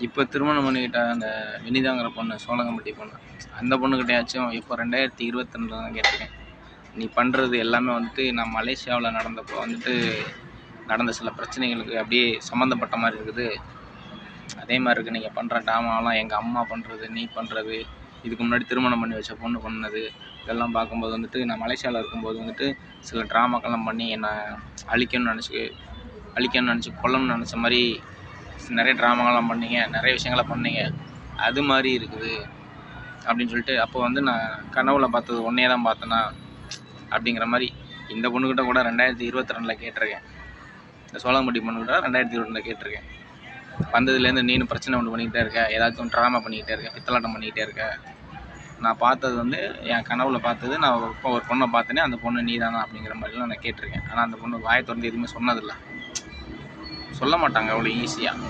இப்போ திருமணம் பண்ணிக்கிட்ட அந்த வினிதாங்கிற பொண்ணு, சோழங்கம்பட்டி பொண்ணு, அந்த பொண்ணுக்கிட்டயாச்சும் இப்போ 2022 தான் கேட்டிருக்கேன். நீ பண்ணுறது எல்லாமே வந்துட்டு நான் மலேசியாவில் நடந்தப்போ வந்துட்டு நடந்த சில பிரச்சனைகளுக்கு அப்படியே சம்மந்தப்பட்ட மாதிரி இருக்குது. அதே மாதிரி இருக்குது நீங்கள் பண்ணுற ட்ராமாவெலாம், எங்கள் அம்மா பண்ணுறது, நீ பண்ணுறது, இதுக்கு முன்னாடி திருமணம் பண்ணி வச்ச பொண்ணு பண்ணது, இதெல்லாம் பார்க்கும்போது வந்துட்டு நான் மலேசியாவில் இருக்கும்போது வந்துட்டு சில ட்ராமாக்கெல்லாம் பண்ணி என்னை அழிக்கணும்னு நினச்சி கொல்லணும்னு நினச்ச மாதிரி நிறைய ட்ராமாக்கெல்லாம் பண்ணீங்க, நிறைய விஷயங்களை பண்ணீங்க, அது மாதிரி இருக்குது அப்படின்னு சொல்லிட்டு, அப்போ வந்து நான் கனவுல பார்த்தது ஒன்றே தான் பார்த்தேன்னா அப்படிங்கிற மாதிரி இந்த பொண்ணுக்கிட்ட கூட 2022 கேட்டிருக்கேன். இந்த சோழம்பட்டி பொண்ணுக்கிட்ட 2022 கேட்டிருக்கேன். வந்ததுலேருந்து நீனு பிரச்சனை ஒன்று பண்ணிக்கிட்டே இருக்க, ஏதாச்சும் ட்ராமா பண்ணிக்கிட்டே இருக்க, பித்தலாட்டம் பண்ணிக்கிட்டே இருக்க. நான் பார்த்தது வந்து என் கனவுல பார்த்தது, நான் இப்போ ஒரு பொண்ணை பார்த்தேனே, அந்த பொண்ணு நீ தானா அப்படிங்கிற மாதிரிலாம் நான் கேட்டிருக்கேன். ஆனால் அந்த பொண்ணு வாயை திறந்து எதுவுமே சொன்னதில்லை, சொல்ல மாட்டாங்க அவ்வளோ ஈஸியாக.